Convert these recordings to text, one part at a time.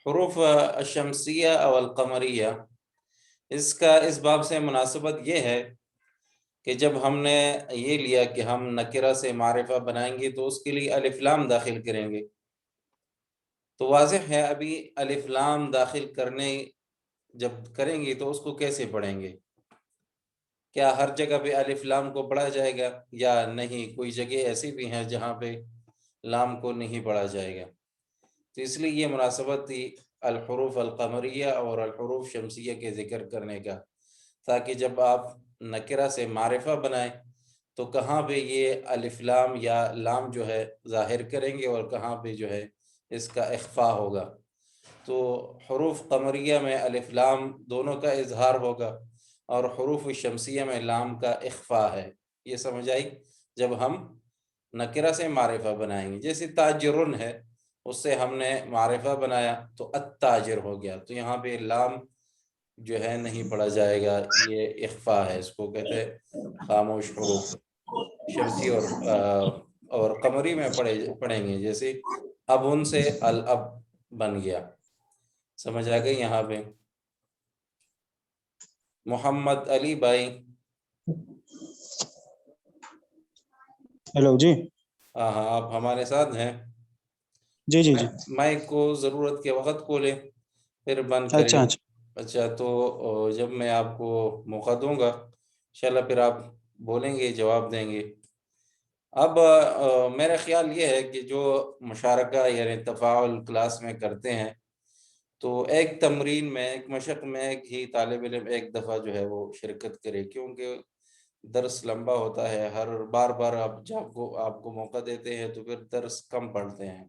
حروف الشمسیہ او القمریہ، اس کا اس باب سے مناسبت یہ ہے کہ جب ہم نے یہ لیا کہ ہم نکرہ سے معرفہ بنائیں گے تو اس کے لیے الف لام داخل کریں گے، تو واضح ہے ابھی الف لام داخل کرنے جب کریں گے تو اس کو کیسے پڑھیں گے؟ کیا ہر جگہ پہ الف لام کو پڑھا جائے گا یا نہیں؟ کوئی جگہ ایسی بھی ہیں جہاں پہ لام کو نہیں پڑھا جائے گا، تو اس لیے یہ مناسبت تھی الحروف القمریہ اور الحروف شمسیہ کے ذکر کرنے کا، تاکہ جب آپ نکرہ سے معرفہ بنائیں تو کہاں پہ یہ الف لام یا لام جو ہے ظاہر کریں گے اور کہاں پہ جو ہے اس کا اخفاء ہوگا۔ تو حروف قمریہ میں الف لام دونوں کا اظہار ہوگا اور حروف شمسیہ میں لام کا اخفاء ہے۔ یہ سمجھ آئی؟ جب ہم نکرہ سے معرفہ بنائیں گے، جیسے تاجرن ہے، اس سے ہم نے معرفہ بنایا تو التاجر ہو گیا، تو یہاں پہ لام جو ہے نہیں پڑھا جائے گا، یہ اخفاء ہے، اس کو کہتے ہیں خاموش حروف۔ شمسی اور قمری میں پڑھیں گے، جیسے اب ان سے الاب بن گیا۔ سمجھ آ گئی یہاں پہ؟ محمد علی بھائی، ہیلو جی، ہاں ہاں، آپ ہمارے ساتھ ہیں؟ جی جی جی، مائک کو ضرورت کے وقت کھولیں پھر بند کریں۔ اچھا اچھا، اچھا، تو جب میں آپ کو موقع دوں گا انشاءاللہ پھر آپ بولیں گے، جواب دیں گے۔ اب میرا خیال یہ ہے کہ جو مشارکہ یعنی تفاعل کلاس میں کرتے ہیں تو ایک تمرین میں، ایک مشق میں ایک ہی طالب علم ایک دفعہ جو ہے وہ شرکت کرے، کیونکہ درس لمبا ہوتا ہے، ہر بار آپ کو موقع دیتے ہیں تو پھر درس کم پڑھتے ہیں۔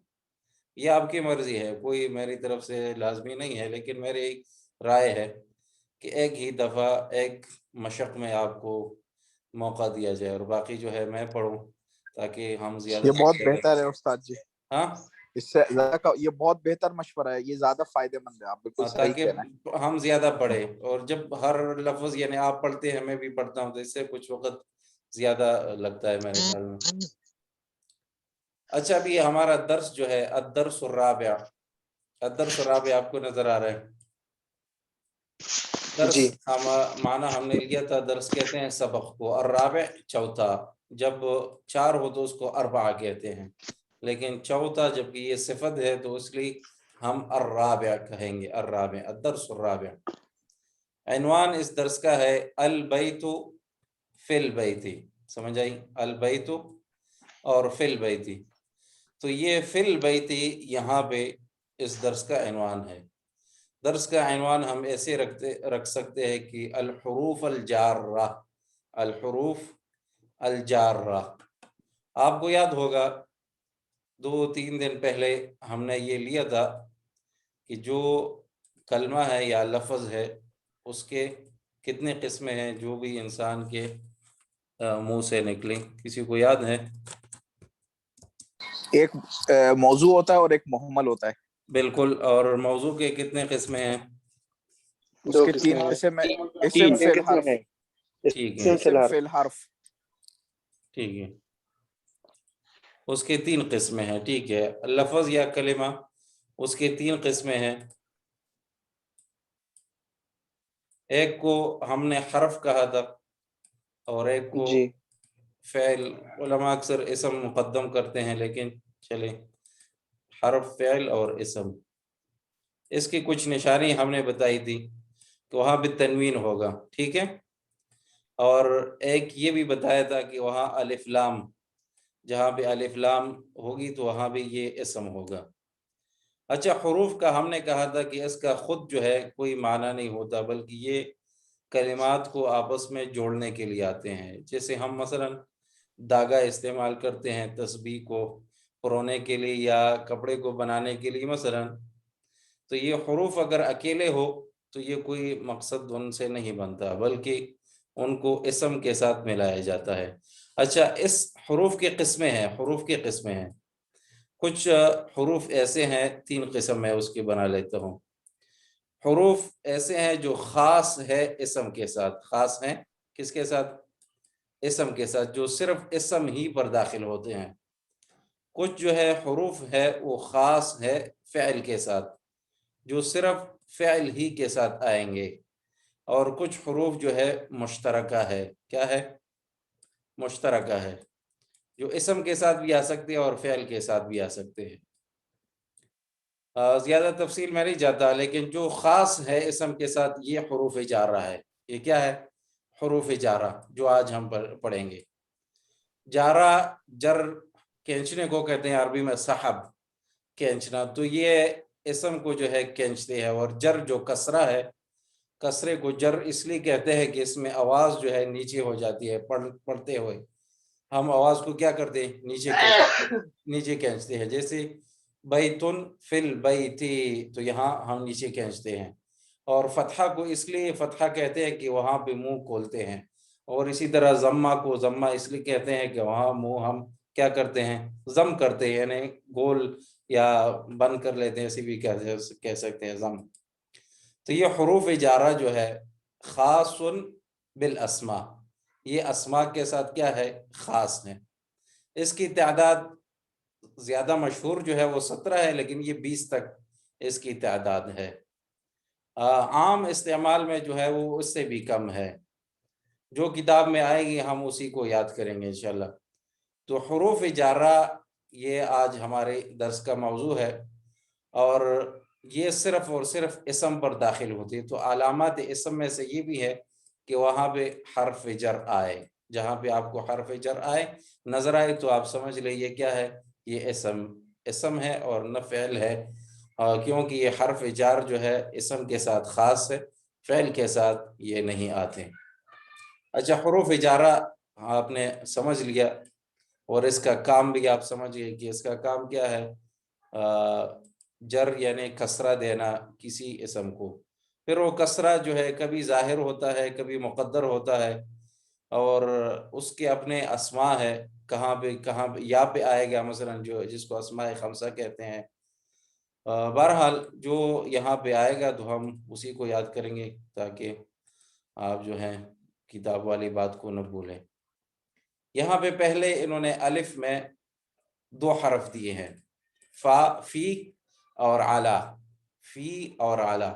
یہ آپ کی مرضی ہے، کوئی میری طرف سے لازمی نہیں ہے، لیکن میری رائے ہے کہ ایک ہی دفعہ ایک مشق میں آپ کو موقع دیا جائے اور باقی جو ہے میں پڑھوں، تاکہ ہم زیادہ یہ بہت بہتر ہے استاد جی، ہاں اس سے زیادہ یہ بہت بہتر مشورہ ہے، یہ زیادہ فائدہ مند ہے، آپ بالکل صحیح کہہ رہے ہیں۔ تاکہ ہم زیادہ پڑھیں، اور جب ہر لفظ یعنی آپ پڑھتے ہیں میں بھی پڑھتا ہوں تو اس سے کچھ وقت زیادہ لگتا ہے میرے خیال میں۔ اچھا، ابھی ہمارا درس جو ہے الدرس الرابع، الدرس الرابع آپ کو نظر آ رہا ہے؟ درس جی معنی ہم نے لیا تھا، درس کہتے ہیں سبق کو، الرابع چوتھا، جب چار ہو تو اس کو اربعہ کہتے ہیں، لیکن چوتھا جب یہ صفت ہے تو اس لیے ہم الرابع کہیں گے، الرابع، الدرس الرابع۔ عنوان اس درس کا ہے البیت فی البیت، سمجھ آئی؟ البیت اور فی البیت، تو یہ فی البیت یہاں پہ اس درس کا عنوان ہے۔ درس کا عنوان ہم ایسے رکھ سکتے ہیں کہ الحروف الجارہ، الحروف الجارہ۔ آپ کو یاد ہوگا 2-3 دن پہلے ہم نے یہ لیا تھا کہ جو کلمہ ہے یا لفظ ہے اس کے کتنے قسمیں ہیں جو بھی انسان کے منہ سے نکلیں، کسی کو یاد ہے؟ ایک موضوع ہوتا ہے اور ایک محمل ہوتا ہے۔ بالکل، اور موضوع کے کتنے قسمیں ہیں؟ اس کے 3 قسم ہیں، اسم فعل حرف، ٹھیک ہے، اسم فعل حرف، ٹھیک ہے، اس کے 3 قسمیں ہیں، ٹھیک ہے۔ لفظ یا کلمہ، اس کے 3 قسمیں ہیں، ایک کو ہم نے حرف کہا تھا اور ایک کو جی، فعل۔ علماء اکثر اسم مقدم کرتے ہیں، لیکن چلیں، حرف، فعل اور اسم۔ اس کی کچھ نشانی ہم نے بتائی تھی کہ وہاں بھی تنوین ہوگا، ٹھیک ہے، اور ایک یہ بھی بتایا تھا کہ وہاں الف لام، جہاں پہ الف لام ہوگی تو وہاں بھی یہ اسم ہوگا۔ اچھا، حروف کا ہم نے کہا تھا کہ اس کا خود جو ہے کوئی معنی نہیں ہوتا، بلکہ یہ کلمات کو آپس میں جوڑنے کے لیے آتے ہیں۔ جیسے ہم مثلا داغا استعمال کرتے ہیں تسبیح کو پرونے کے لیے یا کپڑے کو بنانے کے لیے مثلا، تو یہ حروف اگر اکیلے ہو تو یہ کوئی مقصد ان سے نہیں بنتا، بلکہ ان کو اسم کے ساتھ ملایا جاتا ہے۔ اچھا، اس حروف کی قسمیں ہیں، حروف کی قسمیں ہیں، کچھ حروف ایسے ہیں، 3 قسم میں اس کی بنا لیتا ہوں۔ حروف ایسے ہیں جو خاص ہے اسم کے ساتھ، خاص ہیں کس کے ساتھ؟ اسم کے ساتھ، جو صرف اسم ہی پر داخل ہوتے ہیں۔ کچھ جو ہے حروف ہے وہ خاص ہے فعل کے ساتھ، جو صرف فعل ہی کے ساتھ آئیں گے، اور کچھ حروف جو ہے مشترکہ ہے. کیا ہے؟ مشترکہ ہے، جو اسم کے ساتھ بھی آ سکتے ہیں اور فعل کے ساتھ بھی آ سکتے ہیں. زیادہ تفصیل میں نہیں جاتا، لیکن جو خاص ہے اسم کے ساتھ یہ حروف جارہ ہے. یہ کیا ہے؟ حروف جارہ، جو آج ہم پڑھیں گے. جارہ جر کھینچنے کو کہتے ہیں عربی میں سحب، کھینچنا. تو یہ اسم کو جو ہے کھینچتے ہیں. اور جر جو کسرہ ہے، کسرے کو جر اس لیے کہتے ہیں کہ اس میں آواز جو ہے نیچے ہو جاتی ہے. پڑھتے ہوئے ہم آواز کو کیا کرتے ہیں؟ نیچے کھینچتے ہیں. جیسے بیتن فی البیتی، تو یہاں ہم نیچے کھینچتے ہیں. اور فتحہ کو اس لیے فتحہ کہتے ہیں کہ وہاں پہ منہ کھولتے ہیں. اور اسی طرح ضمہ کو ضمہ اس لیے کہتے ہیں کہ وہاں منہ ہم کیا کرتے ہیں؟ ضم کرتے ہیں، یعنی گول یا بند کر لیتے ہیں، اسی بھی کہہ سکتے ہیں ضم. تو یہ حروف جارہ جو ہے خاص بالاسماء، یہ اسماء کے ساتھ کیا ہے؟ خاص ہے. اس کی تعداد زیادہ مشہور جو ہے وہ 17 ہے، لیکن یہ 20 تک اس کی تعداد ہے. عام استعمال میں جو ہے وہ اس سے بھی کم ہے. جو کتاب میں آئے گی ہم اسی کو یاد کریں گے انشاءاللہ. تو حروف جارہ یہ آج ہمارے درس کا موضوع ہے، اور یہ صرف اور صرف اسم پر داخل ہوتی ہے. تو علامات اسم میں سے یہ بھی ہے کہ وہاں پہ حرف جر آئے. جہاں پہ آپ کو حرف جر آئے نظر آئے تو آپ سمجھ لیں یہ کیا ہے؟ یہ اسم ہے اور نہ فعل ہے، کیونکہ یہ حرف جار جو ہے اسم کے ساتھ خاص ہے، فعل کے ساتھ یہ نہیں آتے. اچھا، حروف جارہ آپ نے سمجھ لیا، اور اس کا کام بھی آپ سمجھ گئے کہ اس کا کام کیا ہے. جر یعنی کسرہ دینا کسی اسم کو. پھر وہ کسرہ جو ہے کبھی ظاہر ہوتا ہے، کبھی مقدر ہوتا ہے، اور اس کے اپنے اسماء ہے. کہاں پہ یا پہ آئے گا، مثلا جس کو اسماء خمسہ کہتے ہیں. بہرحال جو یہاں پہ آئے گا تو ہم اسی کو یاد کریں گے، تاکہ آپ جو ہیں کتاب والی بات کو نہ بھولیں. یہاں پہ پہلے انہوں نے الف میں 2 حرف دیے ہیں، فی اور علی. فی اور علی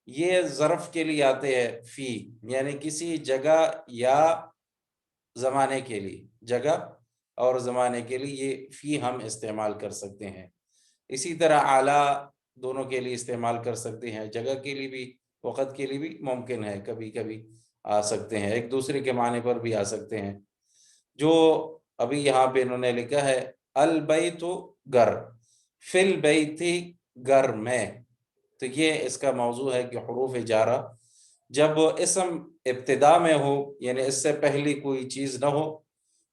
یہ ظرف کے لیے آتے ہیں. فی یعنی کسی جگہ یا زمانے کے لیے، جگہ اور زمانے کے لیے یہ فی ہم استعمال کر سکتے ہیں. اسی طرح اعلی دونوں کے لیے استعمال کر سکتے ہیں، جگہ کے لیے بھی وقت کے لیے بھی ممکن ہے، کبھی کبھی آ سکتے ہیں، ایک دوسرے کے معنی پر بھی آ سکتے ہیں. جو ابھی یہاں پہ انہوں نے لکھا ہے البیت گھر، فی البیت گھر میں، تو یہ اس کا موضوع ہے کہ حروف جارہ جب اسم ابتدا میں ہو، یعنی اس سے پہلی کوئی چیز نہ ہو،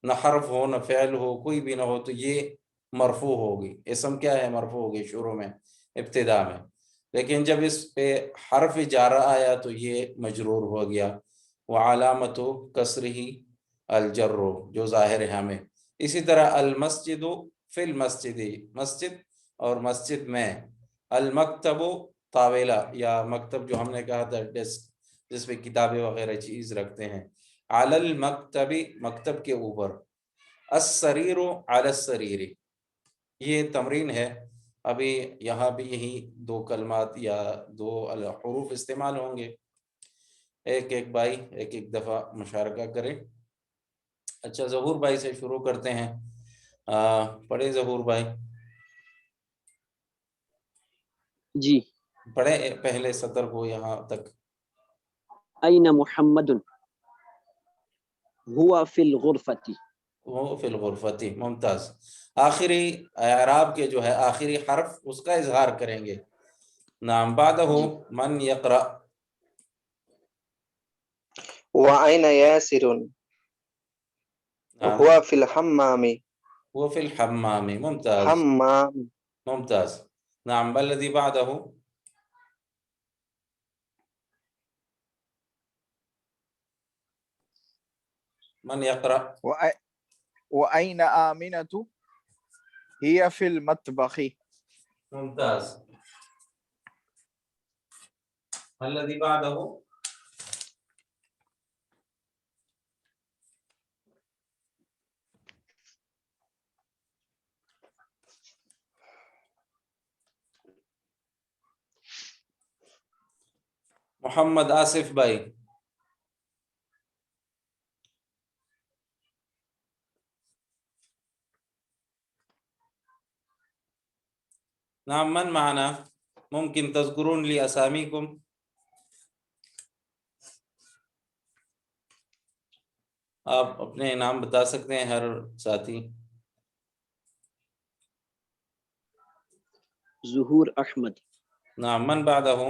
نہ حرف ہو نہ فعل ہو، کوئی بھی نہ ہو، تو یہ مرفوع ہوگی. اسم کیا ہے؟ مرفوع ہوگی شروع میں، ابتدا میں. لیکن جب اس پہ حرف جارہ آیا تو یہ مجرور ہو گیا. وعلامت کسرہ الجر، جو ظاہر ہے ہمیں. اسی طرح المسجد فی المسجد، مسجد اور مسجد میں. المکتب طاولہ، یا مکتب جو ہم نے کہا تھا ڈیسک جس پہ کتابیں وغیرہ چیز رکھتے ہیں. علی المکتب، مکتب کے اوپر. السریر علی السریر، یہ تمرین ہے. ابھی یہاں بھی یہی 2 کلمات یا 2 حروف استعمال ہوں گے. ایک بھائی ایک دفعہ مشارکہ کریں. اچھا، ظہور بھائی سے شروع کرتے ہیں. پڑھے ظہور بھائی، جی. پڑھے پہلے سطر کو یہاں تک. این محمد ہوا فی الغرفۃ. وہ فی الغرفۃ، ممتاز. آخری اعراب کے جو ہے آخری حرف اس کا اظہار کریں گے. نام بعدہ جی. من یقرأ. وأين ياسر نعم، هو في الحمام. وہ فی الحمام، ممتاز حمام. ممتاز. نعم، الذي بعده. من يقرأ. وأين آمنة هي في المطبخ. ممتاز. الذي بعده. محمد آصف بھائی. نعم من معنا؟ ممكن تذكرون لي أساميكم؟ آپ اپنے نام بتا سکتے ہیں ہر ساتھی. ظہور احمد. نعم من بعده؟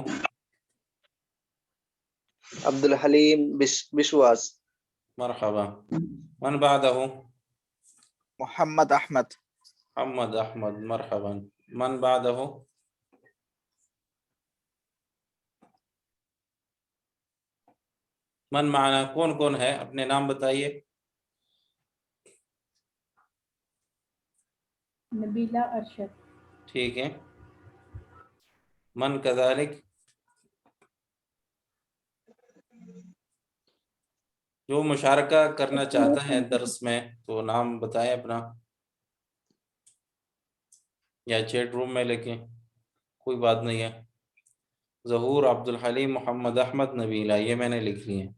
عبد الحلیم بشواس. مرحبا. من بعده؟ محمد احمد. محمد احمد. مرحبا. من بعده؟ من معنا کون کون ہے؟ اپنے نام بتائیے. نبیلہ ارشد. ٹھیک ہے. من کذالک؟ جو مشارکہ کرنا چاہتا ہے درس میں تو نام بتائیں اپنا، یا چیٹ روم میں لکھیں، کوئی بات نہیں ہے. ظہور، عبد الحلیم، محمد احمد، نبیلہ، یہ میں نے لکھ لی ہیں.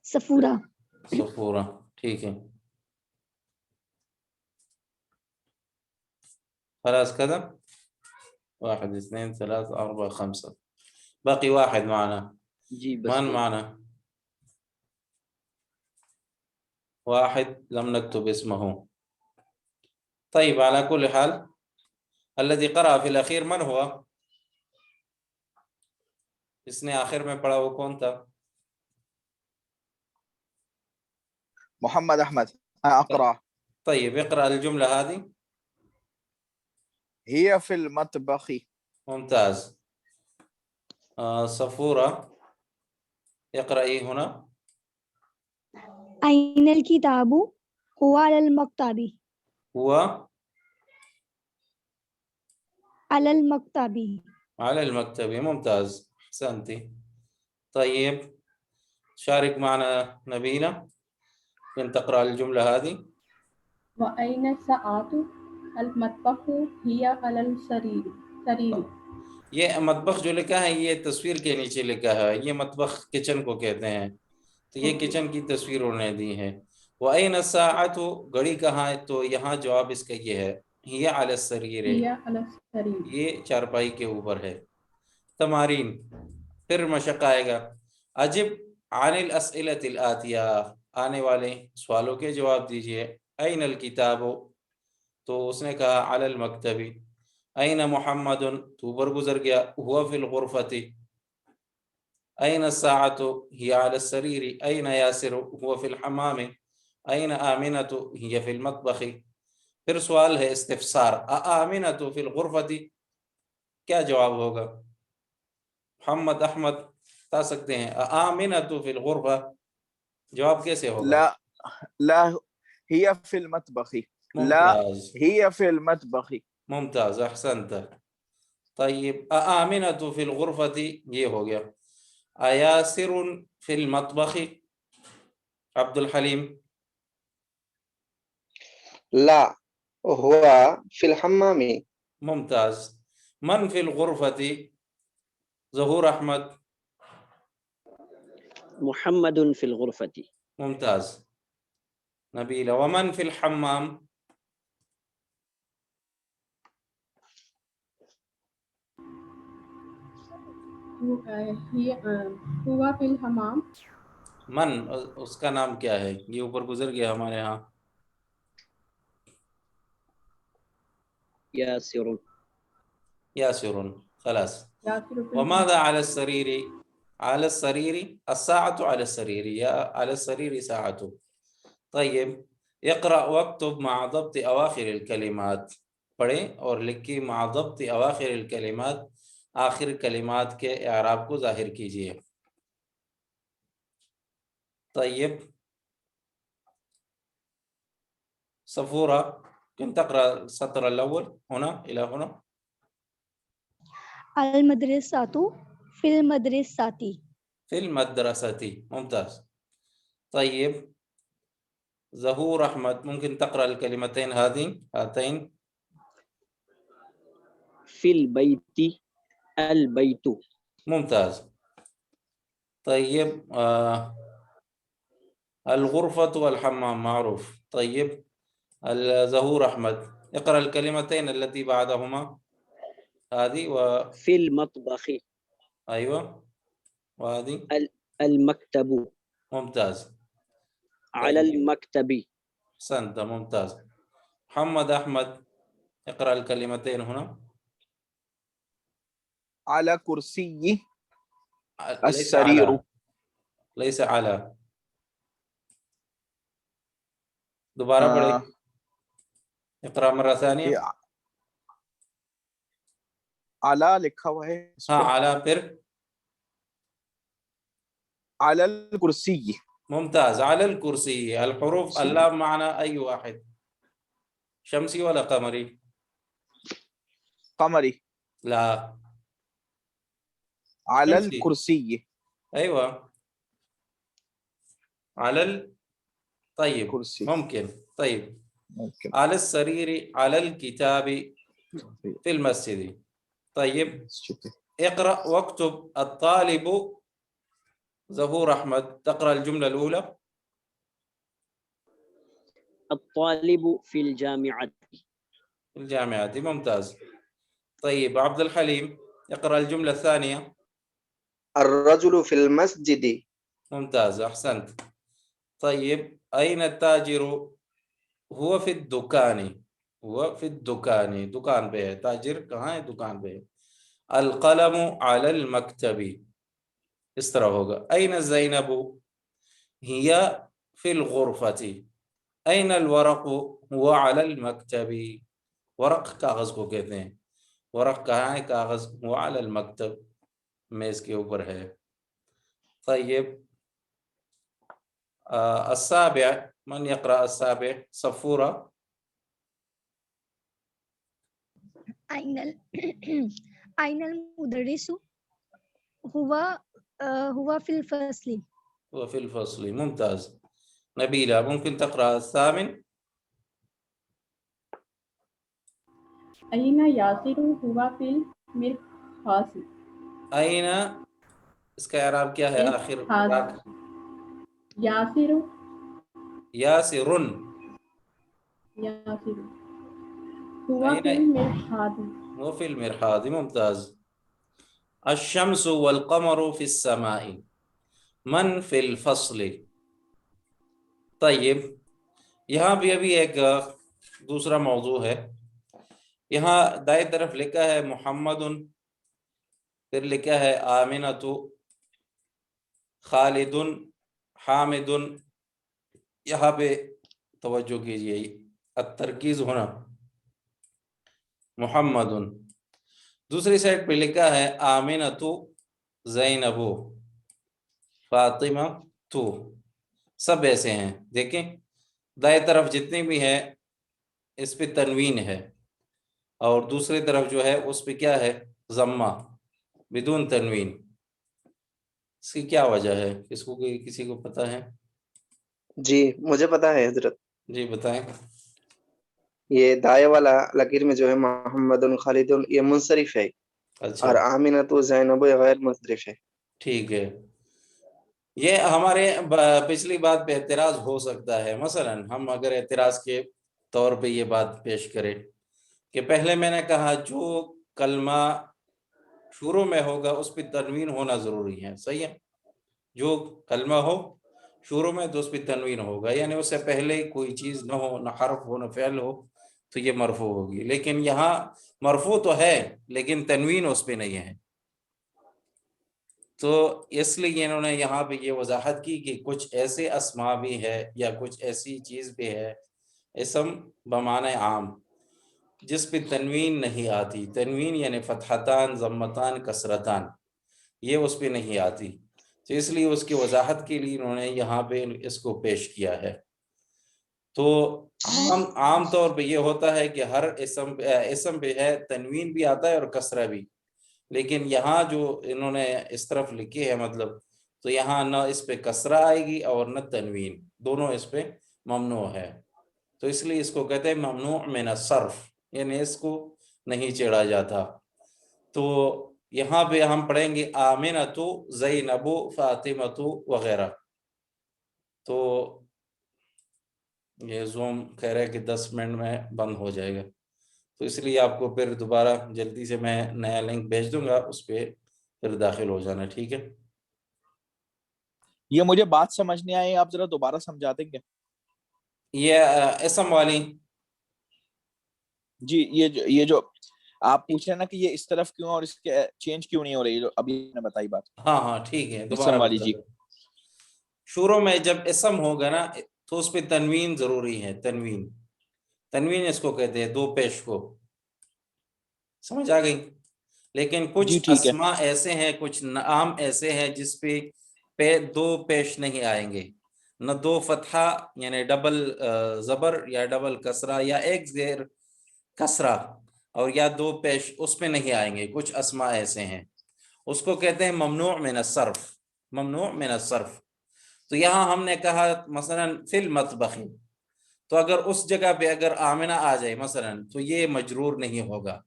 صفورہ. صفورہ. ٹھیک ہے. خلاص كذا 1 2 3 4 5 باقي واحد معنا. جی بس من معنا؟ واحد لم نكتب اسمه. طيب على كل حال الذي قرأ في الأخير من هو؟ اس نے آخر میں پڑھا وہ کون تھا؟ محمد احمد. اقرا. طيب اقرأ الجملة هذه. هي في المطبخ. ممتاز. صفورة اقرأي هنا. أين الكتاب؟ هو على المكتب. هو على المكتب. على المكتب. ممتاز، أحسنتي. طيب شارك معنا نبيلة، كنت تقرأ الجملة هذه. وأين الساعة؟ المطبخ هي على السرير. یہ مطبخ جو لکھا ہے یہ تصویر کے نیچے لکھا ہے، یہ مطبخ کچن کو کہتے ہیں، تو یہ کچن کی تصویر انہوں نے دی ہے. وَأَيْنَ السَّاعَةُ گھڑی کہاں ہے؟ تو یہاں جواب اس کا یہ ہے، هي على السرير، هي على السرير. یہ چارپائی کے اوپر ہے. تمارین، پھر مشق آئے گا. عجب عن الاسئلة الآتیہ، آنے والے سوالوں کے جواب دیجئے. این الکتاب، تو اس نے کہا علی المکتب. این محمد، تو پر گزر گیا، ہوا فی الغرفۃ. این الساعۃ، ہی علی السریر. این یاسر، ہوا فی الحمام. این آمنۃ، ہی فی المطبخ. پھر سوال ہے استفسار، آمنۃ فی الغرفۃ، کیا جواب ہوگا؟ محمد احمد بتا سکتے ہیں آمنۃ فی الغرفہ، جواب کیسے ہوگا؟ لا لا هي في المطبخ. لا ممتاز هي في المطبخ. ممتاز، احسنت. طيب آمنة في الغرفة، یہ ہو گیا. آیاسر فی المطبخ، عبد الحلیم. لا هو في الحمام. ممتاز. من فی الغرفة؟ ظہور احمد. محمد فی الغرفة. ممتاز. نبیلہ. ومن فی الحمام؟ هو في الحمام. من اس کا نام کیا ہے؟ یہ اوپر گزر گیا ہمارے ہاں. یاسر. یاسر. خلاص. ياسر في وماذا على السرير؟ على السرير الساعة على السرير، يا على السرير ساعة. طيب اقرأ واكتب مع ضبط أواخر الكلمات. پڑھیں اور لکھیں مع ضبط أواخر الكلمات، آخر کلمات کے اعراب کو ظاہر کیجئے. طيب صفورة، كنت تقرأ السطر الأول هنا إلى هنا. المدرسة في المدرسة. في المدرسة. ممتاز. طيب ظهور أحمد، ممكن تقرأ الكلمتين هاتين. فی البیت، البیت. ممتاز. طيب الغرفة والحمام معروف. طيب الزهور أحمد اقرأ الكلمتين التي بعدهما هذه في المطبخ. أيوة وهذه المكتب. ممتاز. على المكتب. أحسنت ممتاز. محمد أحمد اقرأ الكلمتين هنا. على كرسي ليس السرير. على، ليس على. دوبارہ پڑھیں، اقرأ مرة ثانية. یہ اعلیٰ لکھا ہوا ہے اس ہاں پہ. اعلیٰ پھر على الكرسي. ممتاز. على الكرسي. الحروف اللام معنى أي واحد؟ شمسي ولا قمري؟ قمري. لا على شمسي. الكرسي. أيوة طيب كرسي. ممكن. طيب ممكن. على السرير، على الكتاب، في المسجد. طيب اقرأ واكتب. الطالب زهور أحمد تقرأ الجملة الأولى. الطالب في الجامعة. الجامعة. ممتاز. طيب عبد الحليم اقرأ الجملة الثانية. الرجل في المسجد. ممتاز أحسنت. طيب أين التاجر؟ هو في الدكان. هو في الدكان. دکان پہ ہے. تاجر کہاں ہے؟ دکان پہ ہے. القلم على المكتب. اس طرح ہوگا. أين زينب؟ هي في الغرفة. أين الورق؟ هو على المكتب. ورق کاغذ کو کہتے ہیں. ورق کہاں ہے؟ کاغذ. هو على المكتب. میز کے اوپر ہے. طيب السابع من يقرأ السابع؟ صفورة. أين المدرس؟ هو في الفصل. هو في الفصل. ممتاز. نبيلة ممكن تقرأ الثامن. أين ياسر؟ هو في المرحاض. أين اس کا اعراب کیا ہے؟ آخر ياسر. ياسر. ياسر هو في المرحاض. هو في المرحاض. ممتاز. الشمس والقمر في السماء. من في الفصل. طيب یہاں بھی ابھی ایک دوسرا موضوع ہے. یہاں دائیں طرف لکھا ہے محمد، پھر لکھا ہے آمنۃ، خالد، حامد. یہاں پہ توجہ کیجیے، الترکیز ہونا. محمد. دوسری سائڈ پہ لکھا ہے آمنۃ، زینب، فاطمہ تو. سب ایسے ہیں. دیکھیں دائیں طرف جتنے بھی ہیں اس پہ تنوین ہے، اور دوسری طرف جو ہے اس پہ کیا ہے؟ ضمہ بدون تنوین. اس کی کیا وجہ ہے؟ کسی کو پتہ ہے؟ جی مجھے پتا ہے حضرت. جی بتائیں. یہ دائیں والا لکیر میں جو ہے محمد خالد یہ منصرف ہے. اچھا اور آمینۃ زینب غیر منصرف ہے. ٹھیک ہے. یہ ہمارے پچھلی بات پہ اعتراض ہو سکتا ہے. مثلا ہم اگر اعتراض کے طور پہ یہ بات پیش کریں کہ پہلے میں نے کہا جو کلمہ شروع میں ہوگا اس پہ تنوین ہونا ضروری ہے. صحیح ہے. جو کلمہ ہو شروع میں تو اس پہ تنوین ہوگا، یعنی اس سے پہلے کوئی چیز نہ ہو، نہ حرف ہو نہ فعل ہو، تو یہ مرفوع ہوگی. لیکن یہاں مرفوع تو ہے لیکن تنوین اس پہ نہیں ہے. تو اس لیے انہوں نے یہاں پہ یہ وضاحت کی کہ کچھ ایسے اسماء بھی ہے یا کچھ ایسی چیز بھی ہے، اسم بمعنی عام، جس پہ تنوین نہیں آتی. تنوین یعنی فتحتان، ضمتان، کسرتان، یہ اس پہ نہیں آتی. تو اس لیے اس کی وضاحت کے لیے انہوں نے یہاں پہ اس کو پیش کیا ہے. تو عام طور پہ یہ ہوتا ہے کہ ہر اسم پہ ہے تنوین بھی آتا ہے اور کسرہ بھی، لیکن یہاں جو انہوں نے اس طرف لکھے ہے مطلب، تو یہاں نہ اس پہ کسرہ آئے گی اور نہ تنوین، دونوں اس پہ ممنوع ہے. تو اس لیے اس کو کہتے ہیں ممنوع من الصرف، یعنی اس کو نہیں چڑھا جاتا. تو یہاں پہ ہم پڑھیں گے آمنتو، زینبو، فاطمتو وغیرہ. تو یہ زوم کہہ رہے کہ 10 منٹ میں بند ہو جائے گا، تو اس لیے آپ کو پھر دوبارہ جلدی سے میں نیا لنک بھیج دوں گا، اس پہ پھر داخل ہو جانا. ٹھیک ہے؟ یہ مجھے بات سمجھ نہیں آئی، آپ ذرا دوبارہ سمجھا دیں گے؟ یہ اسم والی. جی یہ جو آپ پوچھ رہے ہیں نا کہ یہ اس طرف کیوں اور اس کے چینج کیوں نہیں ہو رہی، جو ابھی نے بتائی بات. ہاں ٹھیک ہے، دوبارہ اسم والی. بتا جی دیں. شروع میں جب اسم ہوگا نا تو اس پہ تنوین ضروری ہے. تنوین اس کو کہتے ہیں، دو پیش کو. سمجھ آ گئی؟ لیکن کچھ جی ٹھیک ہے. اسماء ایسے ہیں، کچھ نام ایسے ہیں جس پہ دو پیش نہیں آئیں گے، نہ دو فتحہ یعنی ڈبل زبر یا ڈبل کسرہ یا ایک زیر کسرہ، اور یا دو پیش اس پہ نہیں آئیں گے. کچھ اسماء ایسے ہیں، اس کو کہتے ہیں ممنوع من الصرف. ممنوع من الصرف. تو یہاں ہم نے کہا مثلا فی المطبخ، تو اگر اس جگہ پہ اگر آمنہ آ جائے مثلا تو یہ مجرور نہیں ہوگا.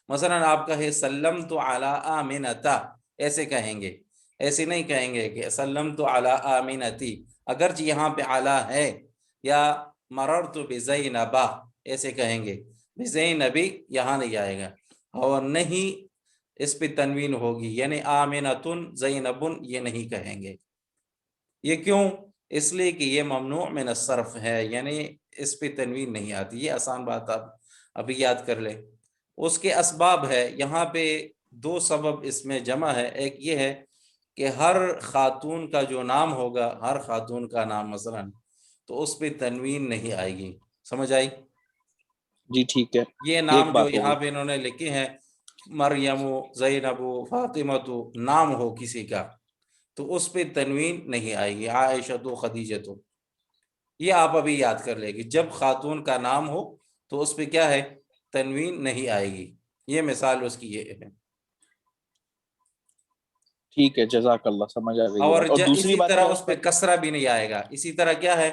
مثلا آپ کہے سلمت علی آمنتا، ایسے کہیں گے، ایسے نہیں کہیں گے کہ سلمت علی آمنتی، اگرچہ یہاں پہ علی ہے. یا مررت بزینبا، ایسے کہیں گے. بزینبی یہاں نہیں آئے گا، اور نہیں اس پہ تنوین ہوگی، یعنی آمنتن زینبن یہ نہیں کہیں گے. یہ کیوں؟ اس لیے کہ یہ ممنوع من الصرف ہے، یعنی اس پہ تنوین نہیں آتی. یہ آسان بات آپ ابھی یاد کر لیں. اس کے اسباب ہے، یہاں پہ دو سبب اس میں جمع ہے. ایک یہ ہے کہ ہر خاتون کا جو نام ہوگا، ہر خاتون کا نام مثلا، تو اس پہ تنوین نہیں آئے گی. سمجھ آئی؟ جی ٹھیک ہے. یہ ایک نام جو بات ہو یہاں گئی. پہ انہوں نے لکھے ہیں، مریم، زینب، فاطمہ، نام ہو کسی کا تو اس پہ تنوین نہیں آئے گی. عائشہ تو، خدیجہ تو، یہ آپ ابھی یاد کر لیں گے. جب خاتون کا نام ہو تو اس پہ کیا ہے؟ تنوین نہیں آئے گی. یہ مثال اس کی یہ ہے. ٹھیک ہے، جزاک اللہ، سمجھ آ گئی یہ اور بات. اور دوسری اسی بات طرح کیا ہے اس اس پہ کا؟ کسرہ بھی نہیں آئے گا. اسی طرح کیا ہے؟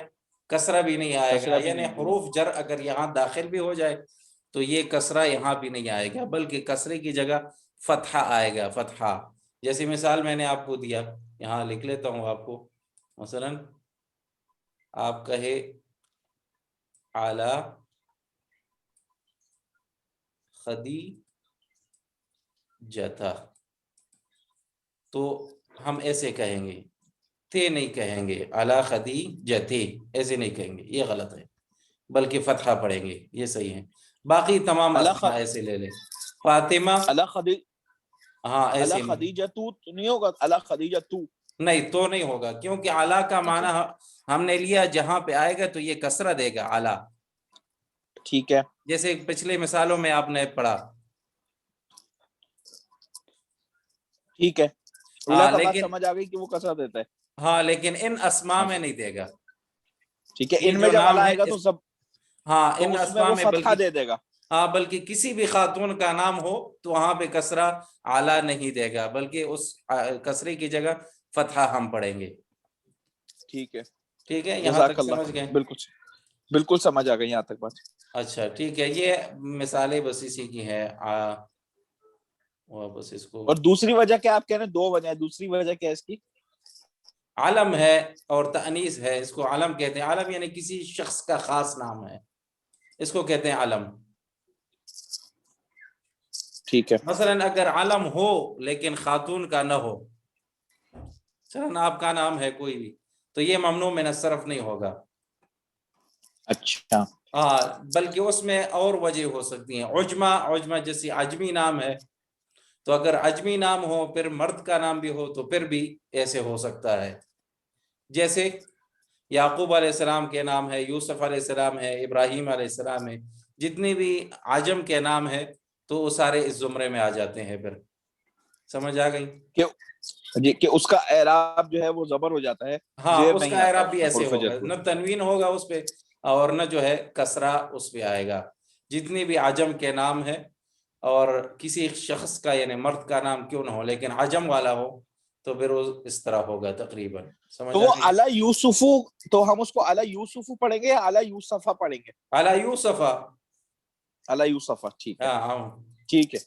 کسرہ بھی نہیں آئے گا. کسرہ بھی یعنی نہیں آئے گا. حروف جر اگر یہاں داخل بھی ہو جائے تو یہ کسرہ یہاں بھی نہیں آئے گا، بلکہ کسرے کی جگہ فتحہ آئے گا. فتحہ جیسی مثال میں نے آپ کو دیا، یہاں لکھ لیتا ہوں آپ کو. مثلا آپ کہے اعلی خدیجہ، تو ہم ایسے کہیں گے، تھے نہیں کہیں گے. اعلی خدیجہ تھے ایسے نہیں کہیں گے، یہ غلط ہے، بلکہ فتحہ پڑھیں گے، یہ صحیح ہے. باقی تمام اسماء ایسے لے لیں. فاطمہ، ہاں ایسے اللہ خدیجہ تو نہیں ہوگا، اللہ خدیجہ تو نہیں، تو نہیں ہوگا، کیونکہ اعلیٰ کا معنی ہم نے لیا جہاں پہ آئے گا تو یہ کسرہ دے گا اعلیٰ. ٹھیک ہے. جیسے پچھلے مثالوں میں آپ نے پڑھا. ٹھیک ہے، ہاں کا بات لیکن، سمجھ آ گئی کہ وہ کسرہ دیتا ہے. ہاں لیکن ان اسماء میں نہیں دے گا. ٹھیک ہے، یہ ان میں جو جب نام اللہ ہے آئے گا تو سب، ہاں تو ان اس میں اسماء وہ میں فتحہ بلکہ، دے دے گا. ہاں بلکہ کسی بھی خاتون کا نام ہو تو وہاں پہ کسرہ اعلیٰ نہیں دے گا، بلکہ اس کسرے کی جگہ فتحہ ہم پڑھیں گے. ٹھیک ہے. ٹھیک ہے، یہاں جزاک تک اللہ. سمجھ گئے؟ بالکل سمجھ آ گئی یہاں تک بات. اچھا ٹھیک ہے. یہ مثالیں بس اسی کی ہیں. واپس اس کو، اور دوسری وجہ کیا آپ کہہ رہے ہیں؟ دو وجہ. دوسری وجہ کیا ہے اس کی؟ علم ہے اور تانیث ہے. اس کو علم کہتے ہیں. علم یعنی کسی شخص کا خاص نام ہے، اس کو کہتے ہیں علم. ٹھیک ہے. مثلا اگر علم ہو لیکن خاتون کا نہ ہو، مثلا آپ کا نام ہے کوئی بھی، تو یہ ممنوع من الصرف نہیں ہوگا. اچھا. بلکہ اس میں اور وجہ ہو سکتی ہیں. عجمہ جیسی عجمی نام ہے، تو اگر عجمی نام ہو پھر مرد کا نام بھی ہو تو پھر بھی ایسے ہو سکتا ہے. جیسے یعقوب علیہ السلام کے نام ہے، یوسف علیہ السلام ہے، ابراہیم علیہ السلام ہے. جتنے بھی عجم کے نام ہے تو وہ سارے اس زمرے میں آ جاتے ہیں. پھر سمجھ آ گئی کہ اس کا اعراب جو ہے وہ زبر ہو جاتا ہے، ہاں زیر اس نہیں کا آتا، اعراب بھی ایسے حرف ہوگا، جر. نہ تنوین ہوگا اس پہ اور نہ جو ہے کسرہ اس پہ آئے گا. جتنی بھی عجم کے نام ہے، اور کسی شخص کا یعنی مرد کا نام کیوں نہ ہو لیکن عجم والا ہو تو پھر وہ اس طرح ہوگا تقریباً. سمجھ تو آ وہ گئی؟ علی یوسف، تو ہم اس کو علی یوسف پڑھیں گے یا علی یوسفہ پڑھیں گے؟ علی یوسف. علی یوسفہ. ٹھیک ہے. ہاں ٹھیک ہے،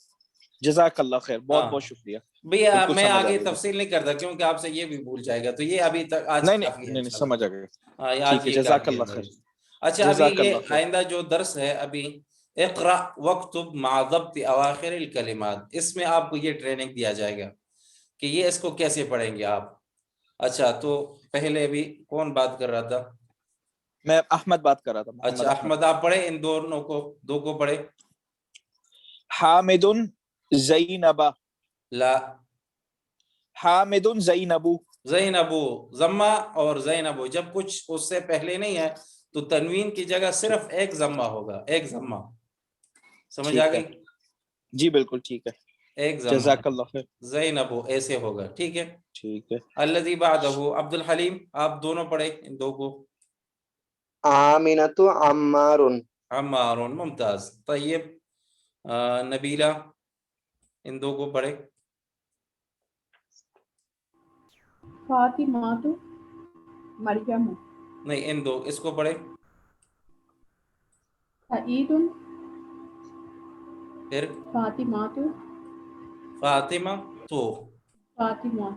جزاک اللہ خیر، بہت ہاں بہت شکریہ. بھیا بالکل میں سمجھ آ آگے گئی. تفصیل نہیں کرتا کیونکہ آپ سے یہ بھی بھول جائے گا، تو یہ ابھی تک آج نہیں کافی ہے نہیں انشاءاللہ. سمجھ آ گئی. ہاں ٹھیک آج ہے، یہ جزاک کافی ہے اللہ خیر. میرے. اچھا ابھی جزاک یہ اللہ خیر. آئندہ جو درس ہے ابھی اقرا وکتب مع ضبط اواخر الکلمات، اس میں آپ کو یہ ٹریننگ دیا جائے گا کہ یہ اس کو کیسے پڑھیں گے آپ. اچھا تو پہلے ابھی کون بات کر رہا تھا؟ میں احمد بات کر رہا تھا. محمد اچھا احمد آپ پڑھے، ان دونوں کو، دو کو پڑھے. حامد زینبا. لا حامد زینبو. زینبو، ضمہ اور زینبو جب کچھ اس سے پہلے نہیں ہے تو تنوین کی جگہ صرف ایک ضمہ ہوگا، ایک ضمہ. سمجھ آ ٹھیک ہے گئی؟ جی بالکل ٹھیک ہے. ایک ضمہ جزاک اللہ خیر. زینبو ایسے ہوگا. ٹھیک ہے. ٹھیک ہے. الذی بعدہ عبد الحلیم، آپ دونوں پڑھے ان دو کو. آمینۃ عمار. عمار، ممتاز. طیب نبیلہ ان دو کو پڑھے. فاطمہ مریم. نہیں ان دو، اس کو پڑھے. سعید پھر فاطمہ فاطمہ تو، فاطمہ.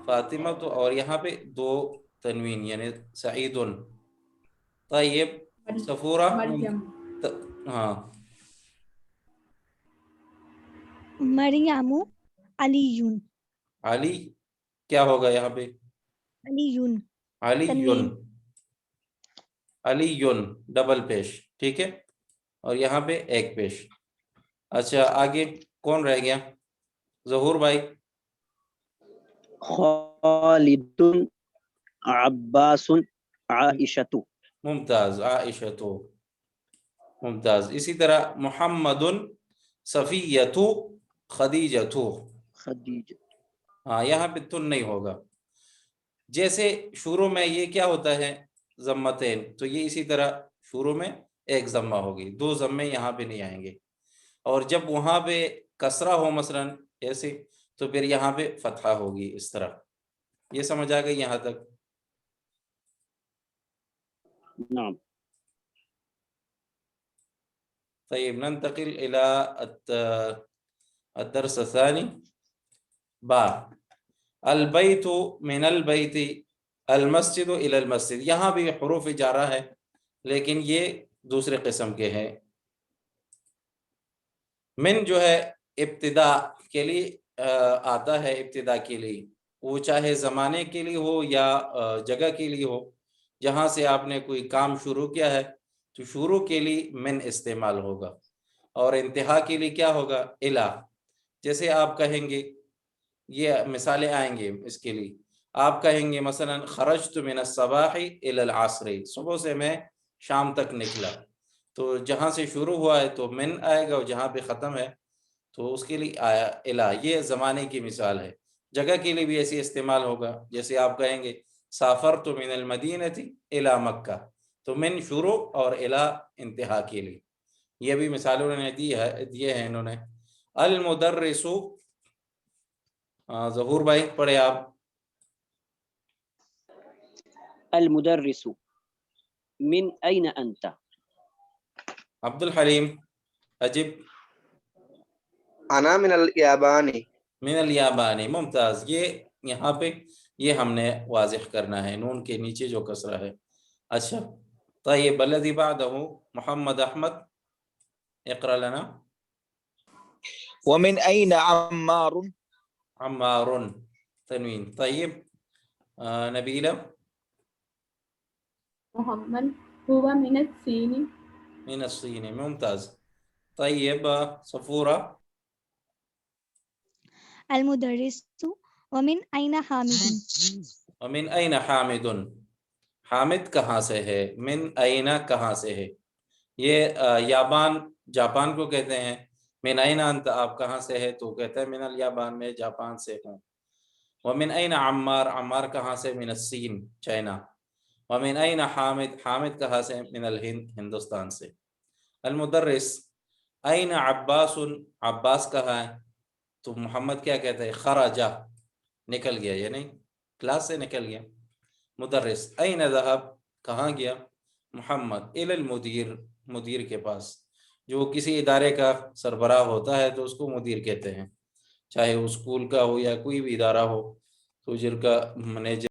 فاطمہ تو، اور یہاں پہ دو تنوین یعنی سعید. طیب صفورہ. مریم. ہاں مریم علی. علی کیا ہوگا یہاں پہ؟ علی علی تنوین. علی ڈبل پیش. ٹھیک ہے. اور یہاں پہ ایک پیش. اچھا آگے کون رہ گیا؟ ظہور بھائی. خالد عباس عائشة. ممتاز. عائشہ تو، ممتاز. اسی طرح محمد صفیۃ خدیجہ. خدیجہ. ہاں یہاں پہ تن نہیں ہوگا. جیسے شروع میں یہ کیا ہوتا ہے ضمتین، تو یہ اسی طرح شروع میں ایک ضمہ ہوگی، دو ضمے یہاں پہ نہیں آئیں گے. اور جب وہاں پہ کسرہ ہو مثلا ایسے، تو پھر یہاں پہ فتحہ ہوگی اس طرح. یہ سمجھ آ گئی یہاں تک؟ نعم. طيب ننتقل إلى الدرس الثاني. با البيت من البيت المسجد إلى المسجد، یہاں بھی حروف جارہ ہے لیکن یہ دوسرے قسم کے ہیں. من جو ہے ابتدا کے لیے آتا ہے، ابتدا کے لیے، وہ چاہے زمانے کے لیے ہو یا جگہ کے لیے ہو. جہاں سے آپ نے کوئی کام شروع کیا ہے تو شروع کے لیے من استعمال ہوگا، اور انتہا کے لیے کیا ہوگا؟ الا. جیسے آپ کہیں گے، یہ مثالیں آئیں گے اس کے لیے. آپ کہیں گے مثلا خرجت من الصباح الى العصر، صبح سے میں شام تک نکلا. تو جہاں سے شروع ہوا ہے تو من آئے گا، اور جہاں پہ ختم ہے تو اس کے لیے آیا الا. یہ زمانے کی مثال ہے. جگہ کے لیے بھی ایسی استعمال ہوگا. جیسے آپ کہیں گے سافرت من المدینۃ الی مکہ، تو من شروع اور الی انتہا کے لیے. یہ بھی مثال انہوں نے دیے ہیں انہوں نے. المدرس، ظہور بھائی پڑھے آپ. المدرس من أين أنت؟ عبد الحلیم عجب. انا من الیابان. من الیابانی، ممتاز. یہ یہاں پہ یہ ہم نے واضح کرنا ہے، نون کے نیچے جو کسرہ ہے. اچھا طیب الذی بعدہ محمد احمد، اقرأ لنا. ومن أين عمار. عمار تنوین. طیب نبیلہ. محمد هو من الصين. من الصین، ممتاز. طیب صفورہ. المدرس. ومن أين حامد. ومن این حامد، حامد کہاں سے ہے؟ من این کہاں سے ہے؟ یہ یابان جاپان کو کہتے ہیں. من این انت آپ کہاں سے ہے تو کہتے ہیں من الیابان، میں جاپان سے ہوں. ومن این عمار، عمار کہاں سے؟ من الصین چائنا. ومن این حامد، حامد کہاں سے؟ من الہند ہندوستان سے. المدرس این عباس، عباس کہاں ہے؟ تو محمد کیا کہتے ہیں؟ خرجہ، نکل گیا، یعنی کلاس سے نکل گیا. مدرس این ذهب، کہاں گیا؟ محمد الی المدیر، مدیر کے پاس. جو کسی ادارے کا سربراہ ہوتا ہے تو اس کو مدیر کہتے ہیں، چاہے وہ اسکول کا ہو یا کوئی بھی ادارہ ہو، تو جن کا منیجر